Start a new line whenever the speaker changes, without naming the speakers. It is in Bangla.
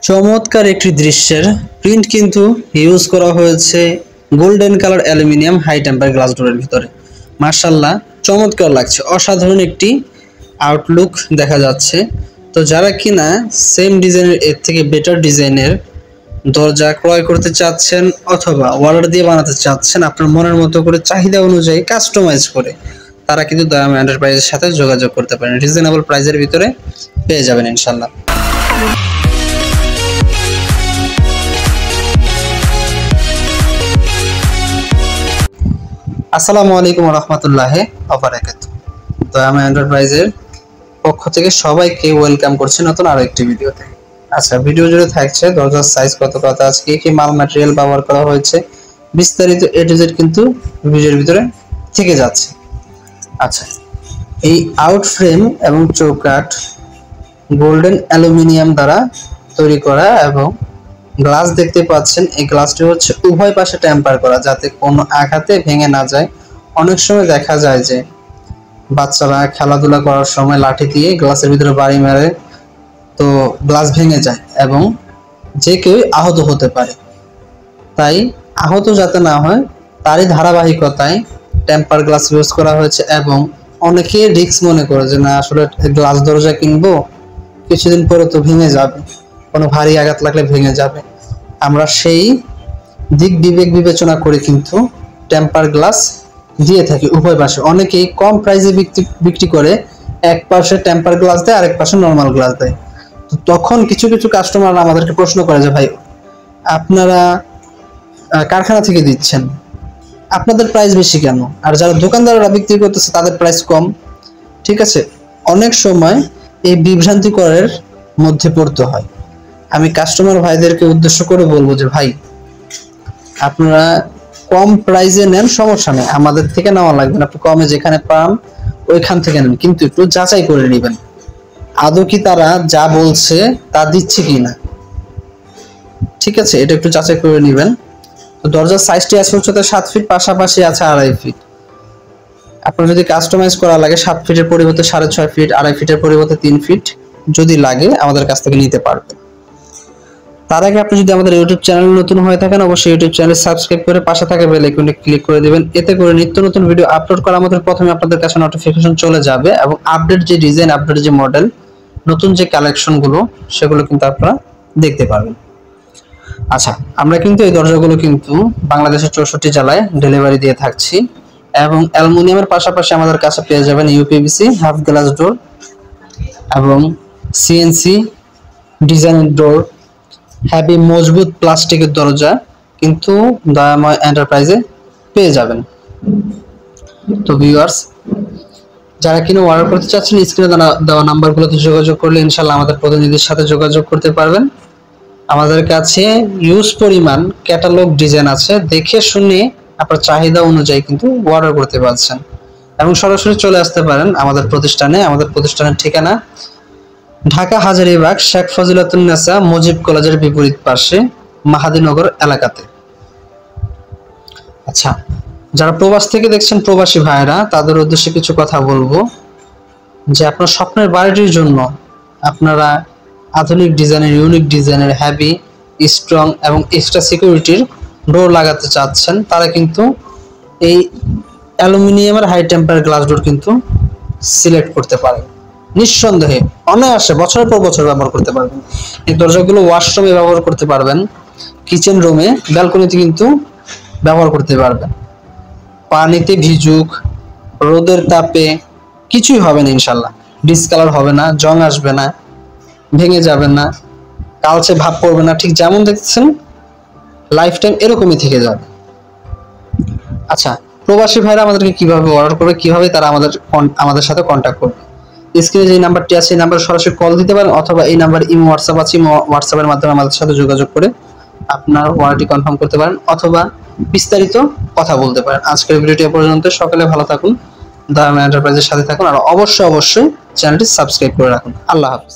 চমৎকার একটি দৃশ্যের প্রিন্ট কিন্তু ইউজ করা হয়েছে golden colour aluminium high temper glass ডোরের ভিতরে। মাশাআল্লাহ চমৎকার লাগছে, অসাধারণ একটি আউটলুক দেখা যাচ্ছে। তো যারা কিনা সেম ডিজাইনের এর থেকে বেটার ডিজাইনের দরজা ক্রয় করতে চাচ্ছেন অথবা অর্ডার দিয়ে বানাতে চাচ্ছেন আপনার মনের মতো করে চাহিদা অনুযায়ী কাস্টমাইজ করে, তারা কিন্তু দয়াময় এন্টারপ্রাইজের সাথে যোগাযোগ করতে পারেন। রিজনেবল প্রাইসের ভিতরে পেয়ে যাবেন ইনশাআল্লাহ। আসসালামু আলাইকুম ওয়া রাহমাতুল্লাহি ওয়া বারাকাতুহু। দয়াময় এন্টারপ্রাইজের পক্ষ থেকে সবাইকে ওয়েলকাম করছি নতুন আরো একটি ভিডিওতে। আচ্ছা, ভিডিও জুড়ে থাকছে দরজার সাইজ কত আছে, কি মাল ম্যাটেরিয়াল ব্যবহার করা হয়েছে, বিস্তারিত এ টু জেড কিন্তু ভিডিওর ভিতরে থেকে যাচ্ছে। আচ্ছা, এই আউট ফ্রেম এবং চৌকাঠ গোল্ডেন অ্যালুমিনিয়াম দ্বারা তৈরি করা এবং গ্লাস দেখতে পাচ্ছেন, এই গ্লাসটি হচ্ছে উভয় পাশে টেম্পার করা যাতে কোনো আঘাতে ভেঙে না যায়। অনেক সময় দেখা যায় যে বাচ্চারা খেলাধুলা করার সময় লাঠি দিয়ে গ্লাসের ভিতরে বাড়ি মারে, তো গ্লাস ভেঙে যায় এবং যে কেউ আহত হতে পারে। তাই আহত যাতে না হয় তারই ধারাবাহিকতায় টেম্পার গ্লাস ইউজ করা হয়েছে। এবং অনেকে রিস্ক মনে করে যে না আসলে গ্লাস দরজা কিনবো, কিছুদিন পরে তো ভেঙে যাবে, কোনো ভারী আঘাত লাগলে ভেঙে যাবে। আমরা সেই দিক বিবেক বিবেচনা করে কিন্তু টেম্পার গ্লাস দিয়ে থাকি উভয় পাশে। অনেকেই কম প্রাইসে বিক্রি করে, এক পাশে টেম্পার গ্লাস দেয় আরেক পাশে নর্মাল গ্লাস দেয়। তো তখন কিছু কিছু কাস্টমার আমাদেরকে প্রশ্ন করে যে ভাই আপনারা কারখানা থেকে দিচ্ছেন, আপনাদের প্রাইস বেশি কেন, আর যারা দোকানদাররা বিক্রি করতেছে তাদের প্রাইস কম। ঠিক আছে, অনেক সময় এই বিভ্রান্তিকরের মধ্যে পড়তে হয়। আমি কাস্টমার ভাইদেরকে উদ্দেশ্য করে বলবো যে ভাই আপনারা কম প্রাইসে নেন, সমস্যা নেই, আমাদের থেকে নেওয়া লাগবে না, আপনি কমে যেখানে পান ওইখান থেকে নেন, কিন্তু একটু যাচাই করে নেবেন আদৌ কি তারা যা বলছে তা দিচ্ছে কি না। ঠিক আছে, এটা একটু যাচাই করে নেবেন। তো দরজার সাইজটি আছে হচ্ছে 7 ফিট, পাশাপাশি আছে 2.5 ফিট। আপনার যদি কাস্টমাইজ করা লাগে 7 ফিটের পরিবর্তে 6.5 ফিট, 2.5 ফিটের পরিবর্তে 3 ফিট যদি লাগে আমাদের কাছ থেকে নিতে পারবেন। তার আগে আপনি যদি আমাদের ইউটিউব চ্যানেল নতুন হয়ে থাকেন অবশ্যই ইউটিউব চ্যানেল সাবস্ক্রাইব করে পাশে থাকা বেল আইকনে ক্লিক করে দিবেন। এতে করে নিত্য নতুন ভিডিও আপলোড করা আমাদের প্রথমে আপনাদের কাছে নোটিফিকেশন চলে যাবে এবং আপডেট যে ডিজাইন, আপডেট যে মডেল, নতুন যে কালেকশনগুলো সেগুলো কিন্তু আপনারা দেখতে পারবেন। আচ্ছা, আমরা কিন্তু এই দরজাগুলো কিন্তু বাংলাদেশের 64 জেলায় ডেলিভারি দিয়ে থাকছি এবং অ্যালুমিনিয়ামের পাশাপাশি আমাদের কাছে পেয়ে যাবেন ইউপিভিসি হাফ গ্লাস ডোর এবং সিএনসি ডিজাইনের ডোর, হেভি মজবুত প্লাস্টিকের দরজা কিন্তু দয়াময় এন্টারপ্রাইজে পেয়ে যাবেন। তো ভিউয়ার্স, যারা কিনা অর্ডার করতে চাচ্ছেন স্ক্রিনে দেওয়া নাম্বারগুলোতে যোগাযোগ করলে ইনশাআল্লাহ আমাদের প্রতিনিধির সাথে যোগাযোগ করতে পারবেন। আমাদের কাছে ইউজ পরিমাণ ক্যাটালগ ডিজাইন আছে, দেখে শুনে আপনার চাহিদা অনুযায়ী কিন্তু অর্ডার করতে পারছেন এবং সরাসরি চলে আসতে পারেন আমাদের প্রতিষ্ঠানে। আমাদের প্রতিষ্ঠানের ঠিকানা ঢাকা হাজারীবাগ শেখ ফজিলাতুন্নেসা মুজিব কলেজের বিপরীত পাশে মাহাদীনগর এলাকাতে। আচ্ছা, যারা প্রবাস থেকে দেখছেন প্রবাসী ভাইরা, তাদের উদ্দেশ্যে কিছু কথা বলবো যে আপনার স্বপ্নের বাড়িটির জন্য আপনারা আধুনিক ডিজাইনের, ইউনিক ডিজাইনের, হেভি, স্ট্রং এবং এক্সট্রা সিকিউরিটির ডোর লাগাতে চাচ্ছেন, তারা কিন্তু এই অ্যালুমিনিয়ামের হাই টেম্পার গ্লাস ডোর কিন্তু সিলেক্ট করতে পারেন। নিঃসন্দেহে অনায়াসে বছরের পর বছর ব্যবহার করতে পারবেন। এই দরজাগুলো ওয়াশরুমে ব্যবহার করতে পারবেন, কিচেন রুমে, ব্যালকনিতে কিন্তু ব্যবহার করতে পারবেন। পানিতে ভিজুক, রোদের তাপে কিছুই হবে না ইনশাল্লাহ, ডিসকালার হবে না, জং আসবে না, ভেঙে যাবে না, কালচে ভাব পড়বে না, ঠিক যেমন দেখছেন লাইফ টাইম এরকমই থেকে যাবে। আচ্ছা, প্রবাসী ভাইরা আমাদেরকে কিভাবে অর্ডার করবে, কিভাবে তারা আমাদের সাথে কন্ট্যাক্ট করবে, স্ক্রিনে যে নাম্বারটি আছে এই নাম্বারে সরাসরি কল দিতে পারেন অথবা এই নাম্বার ইমো হোয়াটসঅ্যাপ আছে, হোয়াটসঅ্যাপের মাধ্যমে আমাদের সাথে যোগাযোগ করে আপনার অর্ডারটি কনফার্ম করতে পারেন অথবা বিস্তারিত কথা বলতে পারেন। আজকের ভিডিওটি পর্যন্ত, সকালে ভালো থাকুন, দয়াময় এন্টারপ্রাইজের সাথে থাকুন আর অবশ্যই চ্যানেলটি সাবস্ক্রাইব করে রাখুন। আল্লাহ হাফেজ।